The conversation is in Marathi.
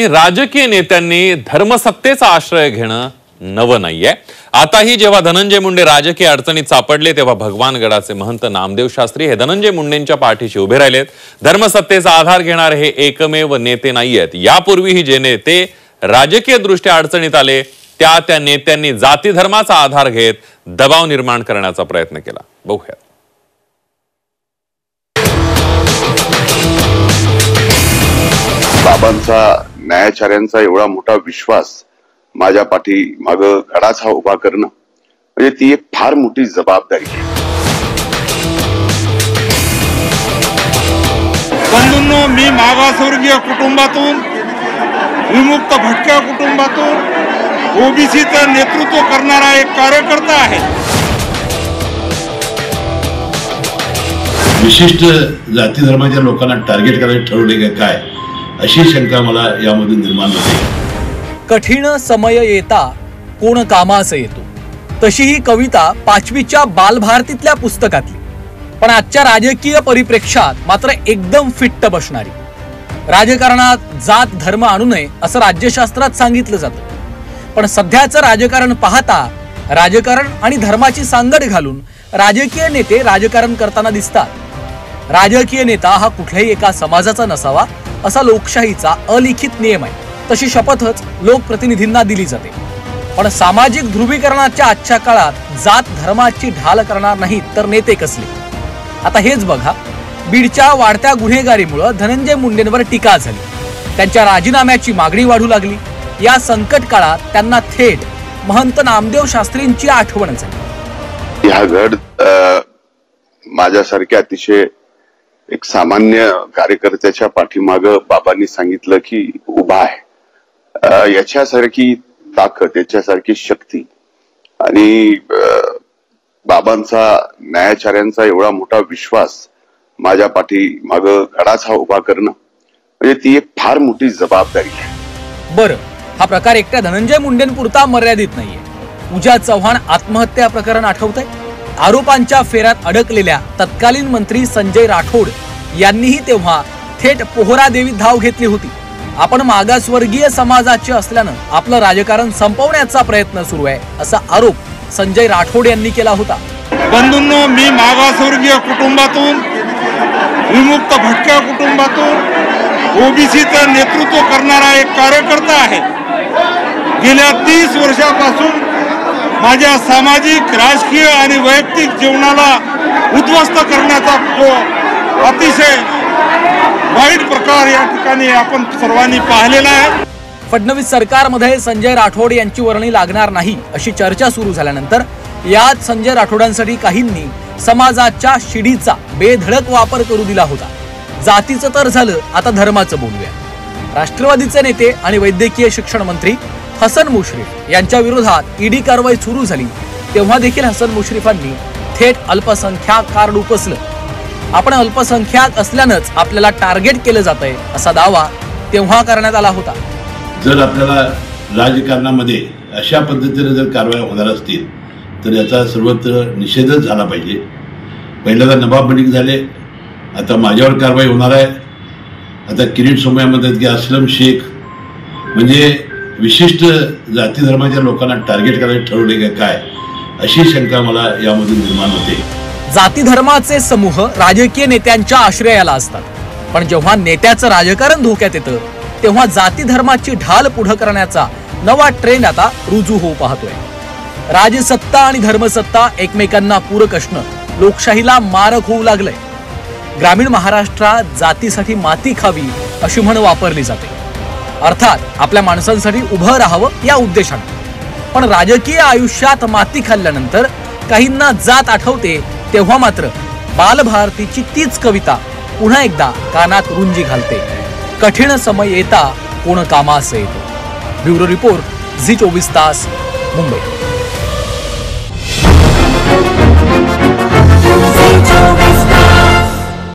राजकीय नेत्यांनी धर्मसत्तेचा आश्रय घेणं नवं नाहीये। आताही जेव्हा धनंजय मुंडे राजकीय अडचणीत सापडले तेव्हा भगवानगडाचे महंत नामदेव शास्त्री हे धनंजय मुंडेंच्या पाठीशी उभे राहिलेत। धर्मसत्तेचा आधार घेणारे हे एकमेव नेते नाहीयेत। यापूर्वीही जे नेते राजकीय दृष्ट्या अडचणीत आले त्या नेत्यांनी जाती धर्माचा आधार घेत दबाव निर्माण करण्याचा प्रयत्न केला। बघूया। बाबांचा न्यायाचार्यांचा एवढा मोठा विश्वास माझ्या पाठी माग गडाचा उभा करणं म्हणजे ती एक फार मोठी जबाबदारी आहे। बंधूंनो, मी मागासवर्गीय कुटुंबातून, विमुक्त भटक्या कुटुंबातून ओबीसीचं नेतृत्व करणारा एक कार्यकर्ता आहे। विशिष्ट जाती धर्माच्या लोकांना टार्गेट करायचे ठरवले काय अशी शंका मला यामधून निर्माण होते। कठीण समय येता कोण कामास येतो, तशी ही कविता पाचवीच्या बालभारतीतल्या पुस्तकातली, पण आजच्या राजकीय परिप्रेक्षात मात्र एकदम फिट्ट बसणारी। राजकारणात जात धर्म आणू नये असं राज्यशास्त्रात सांगितलं जातं, पण सध्याचं राजकारण पाहता राजकारण आणि धर्माची सांगड घालून राजकीय नेते राजकारण करताना दिसतात। राजकीय नेता हा कुठल्याही एका समाजाचा नसावा असा लोकशाहीचा अलिखित नियम आहे। तशी शपथच लोकप्रतिनिधींना दिली जाते, पण सामाजिक ध्रुवीकरणाच्या आजच्या काळात जात धर्माची ढाल करणार नाहीत तर नेते कसले। आता हेच बघा, बीडच्या वाढत्या गुन्हेगारीमुळे धनंजय मुंडेंवर टीका झाली, त्यांच्या राजीनाम्याची मागणी वाढू लागली। या संकट काळात त्यांना थेट महंत नामदेव शास्त्रींची आठवण झाली। हा गड माझ्यासारख्या अतिशय एक सामान्य कार्यकर्त्याच्या पाठीमाग बाबांनी सांगितलं की उभा आहे। याच्यासारखी ताकद, याच्यासारखी शक्ती आणि बाबांचा न्यायाचार्यांचा एवढा मोठा विश्वास माझ्या पाठीमाग गडाचा उभा करणं म्हणजे ती एक फार मोठी जबाबदारी आहे। बरं, हा प्रकार एकट्या धनंजय मुंडेंपुरता मर्यादित नाहीये। पूजा चव्हाण आत्महत्या प्रकरण आठवतंय? आरोपांच्या फेऱ्यात अडकलेल्या तत्कालीन मंत्री संजय राठोड यांनीही तेव्हा थेट पोहरा देवीत धाव घेतली होती। आपण मागासवर्गीय समाजाचे असल्यानं आपलं राजकारण संपवण्याचा प्रयत्न सुरू आहे असा आरोप संजय राठोड यांनी केला होता। बंधूंनो, मी मागासवर्गीय कुटुंबातून, विमुक्त भटक्या कुटुंबातून ओबीसीचं नेतृत्व करणारा एक कार्यकर्ता आहे। गेल्या 30 वर्षापासून माझ्या सामाजिक, राजकीय आणि वैयक्तिक जीवनाला उद्ध्वस्त करण्याचा जो अतिशय वाईट प्रकार या ठिकाणी आपण सर्वांनी पाहिलेला आहे। फडणवीस सरकारमध्ये संजय राठोड यांची वर्णी लागणार नाही अशी चर्चा सुरू झाल्यानंतर यात संजय राठोडांसाठी काहींनी समाजाच्या शिडीचा बेधडक वापर करू दिला होता। जातीचं तर झालं, आता धर्माचं बोलूया। राष्ट्रवादीचे नेते आणि वैद्यकीय शिक्षण मंत्री हसन मुश्रीफ यांच्या विरोधात ईडी कारवाई सुरू झाली तेव्हा देखील हसन मुश्रीफांनी थेट अल्पसंख्याक कार्ड उपसलं। आपण अल्पसंख्याक असल्यानंच आपल्याला टार्गेट केलं जातंय असा दावा तेव्हा करण्यात आला होता। जर आपल्याला राजकारणामध्ये अशा पद्धतीने जर कारवाया होणार असतील तर याचा सर्वत्र निषेधच झाला पाहिजे। पहिल्यांदा नवाब मलिक झाले, आता माझ्यावर कारवाई होणार आहे। आता किरीट सोमय्या म्हणतात की असलम शेख, म्हणजे विशिष्ट जाती धर्माच्या लोकांना टार्गेट करायचे ठरवले काय अशी शंका मला यामधून निर्माण होते। जाती धर्माचे समूह राजकीय नेत्यांच्या आश्रयाला असतात, पण जेव्हा नेत्याचं राजकारण धोक्यात येतं तेव्हा जाती धर्माची ढाल पुढे करण्याचा नवा ट्रेंड आता रुजू होऊ पाहतोय। राजसत्ता आणि धर्मसत्ता एकमेकांना पूरक असणं लोकशाहीला मारक होऊ लागलंय। ग्रामीण महाराष्ट्रात जातीसाठी माती खावी अशी म्हण वापरली जाते, अर्थात आपल्या माणसांसाठी उभं राहावं या उद्देशाने। पण राजकीय आयुष्यात माती खाल्ल्यानंतर काहींना जात आठवते तेव्हा मात्र बालभारतीची तीच कविता पुन्हा एकदा कानात रुंजी घालते। कठीण समय येता कोण कामास येतो। ब्युरो रिपोर्ट, झी 24 तास, मुंबई।